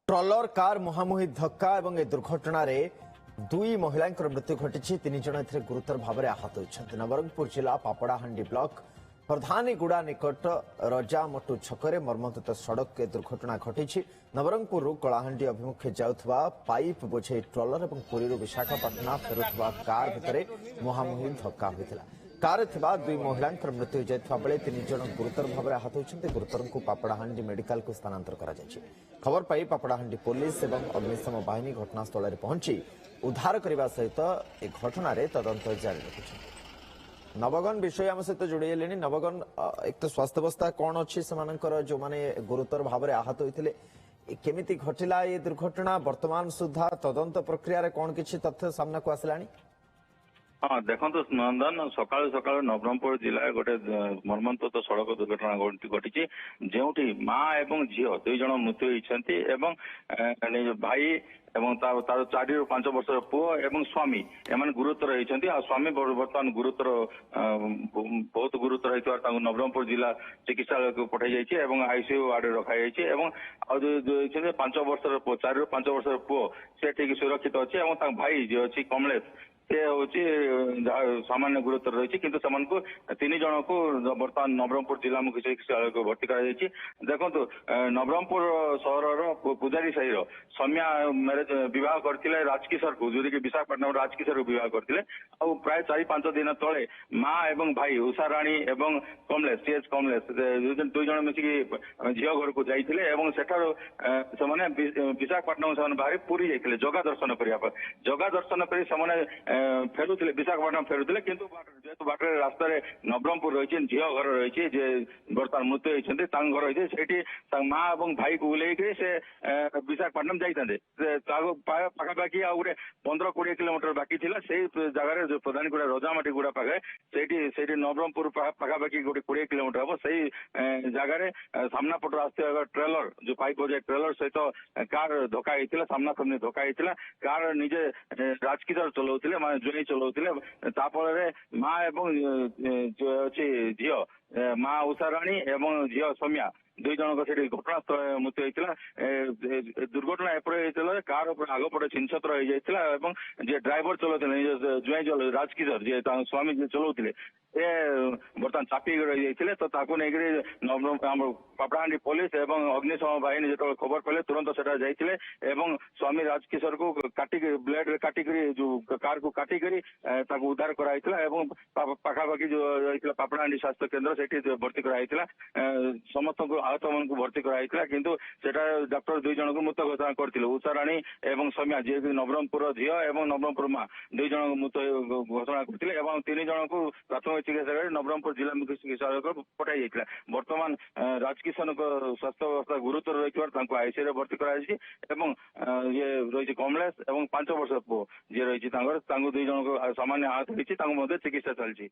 Trailer car मुहांमुही धक्का और ए दुर्घटन दुई महिला मृत्यु घटी तीन जन गुरुतर भाव में आहत होती नवरंगपुर जिला पापड़ाहांडी ब्लॉक प्रधानीगुड़ा निकट रजामटू छकरे मर्मन्तुत सड़क दुर्घटना घटी नवरंगपुर कलाहांडी अभिमुखे जाउथबा पाइप बोझे ट्रलर और पुरी विशाखापाटना फेरुथबा कार भितर मुहांमुही धक्का होता कार दुई महिला मृत्यु होता बेले तीन जन गुरुतर भाव में आहत होती गुरुतर को पापड़ाहांडी मेडिकल को स्थानांतर करा खबर पाई पापड़ाहांडी पुलिस और अग्निशम बाहिनी घटनास्थल में पहुंची उद्धार करने सहित ए घटन तदंत जारी रखिंट नवगन विषय आम सहित जोड़ी नवगन एक तो स्वास्थ्यावस्था कौन अच्छी से जो माने गुरुतर भाव में आहत होते केमिति घटिला ये दुर्घटना वर्तमान सुधा तदंत प्रक्रिया कौन किसी तथ्य सामना को आसला हाँ देखो नंदन सकाल सकाल नवरंगपुर जिला गोटे मर्मन्तुत सड़क दुर्घटना घटी जो माँ एवं झील दुई जन मृत्यु होती भाई एवं तार 4 ରୁ 5 ବର୍ଷର ପୁଅ ଏବଂ ସ୍ୱାମୀ ଏମାନେ ଗୁରୁତର ହେଇଛନ୍ତି ଆଉ ସ୍ୱାମୀ ବର୍ତ୍ତମାନ ଗୁରୁତର ବହୁତ ଗୁରୁତର ହେଇଥିବାର ତାଙ୍କୁ ନବରଙ୍ଗପୁର ଜିଲ୍ଲା ଚିକିତ୍ସାଳୟକୁ ପଠାଇ ଯାଇଛି ଏବଂ ଆଇସିୟୁ ୱାର୍ଡରେ ରଖାଯାଇଛି ଏବଂ ଆଉ ଯୋଉ 5 ବର୍ଷର ପୁଅ 4 ରୁ 5 ବର୍ଷର ପୁଅ ସେ ଠିକ ସୁରକ୍ଷିତ ଅଛି ଏବଂ ତାଙ୍କ ଭାଇ ଯିଏ ଅଛି କମଲେଶ ସେ ହଉଛି ସାମାନ୍ୟ ଗୁରୁତର ରହିଛି କିନ୍ତୁ ସେମାନଙ୍କୁ 3 ଜଣଙ୍କୁ ବର୍ତ୍ତମାନ ନବରଙ୍ଗପୁର ଜିଲ୍ଲା ମୁଖ୍ୟ ଚିକିତ୍ସାଳୟକୁ ଭର୍ତ୍ତି କରାଯାଇଛି ଦେଖନ୍ତୁ ନବରଙ୍ଗପୁର ସହରର ପୂଜାରୀ ସାହିର ସୌମ୍ୟା ମ୍ୟାରେଜ ବିବାହ କରିଥିଲେ ରାଜକିଶୋର କୁ ଯୋଉଠି ବିଶାଖାପାଟଣା ରାଜକିଶୋର ବିବାହ କରିଥିଲେ ଆଉ ପ୍ରାୟ 4-5 ଦିନ ତଳେ ମା ଏବଂ ଭାଇ ଉଷା ରାଣୀ ଏବଂ କମଲେଶ ଦୁଇ ଜଣ ମିଶିକି ଝିଅ ଘରକୁ ଯାଇଥିଲେ ଏବଂ ସେଠାରୁ ସେମାନେ ବିଶାଖାପାଟଣା ସେମାନେ ବାହାରି ପୁରୀ ଯାଇଥିଲେ ଜଗା ଦର୍ଶନ କରିବା ପାଇଁ ଜଗା ଦର୍ଶନ କରି ସେମାନେ फेरुले विशाखापाटना फेरुले किंतु जेहेतु बाटर रास्त नवरंगपुर रही झील घर रही बर्तमान मृत्यु होती घर रही माँ और भाई को उल्लेख से विशाखापाटना जाते पाखापाखि आ गए 15-20 किलोमीटर बाकी थी से जगार जो प्रधानगुड़ा रजामाटी गुड़ा पाखे से नवरंगपुर पाखापाखि गोटे 20 किलोमीटर हम से जगार सामना पटर आसता ट्रेलर जो पाइप बजाय ट्रेलर सहित कार धक्का होता सामना सामने धक्का होता कार निजे राजकिशोर चलाउथिले माने जुई चलाउथिले तापर माँ एवं जो अच्छी झील माँ उषा राणी एवं झील सौम्या दुई जन घटनास्थल मृत्यु होता दुर्घटना एपटे होता कार आगपटे छिनछत्र हो जे ड्राइवर चलाते जुई राजकिशोर जी स्वामी जी चलाउथिले बर्तमान चापी रही तो पापड़ाहांडी पुलिस एवं अग्निशम बाहिनी जो खबर पाले तुरंत से स्वामी राजकिशोर को काटिक ब्लेड रे काटिक जो कार को काटिक उद्धार कराई पाखापाखि जो रही पापड़ाहांडी स्वास्थ्य केन्द्र से भर्ती कराई समस्त आहत मान भर्ती कराई किंतु डॉक्टर दुई जन को मृत घोषणा करते उषा राणी एवं सौम्या जी नवरंगपुर झील और नवरंगपुर माँ दुई जन मृत घोषणा करते 3 जन को प्राथमिक चिकित्सा नवरंगपुर जिला मुख्य चिकित्सालय को पठाई जाइए बर्तमान राजकिशोर स्वास्थ्य अवस्था गुरुतर रही आईसीयू भर्ती कराई ये रही कमलेश और 5 वर्ष पुओ जी रही दुई जन को सामान्य आहत होती चिकित्सा चलती।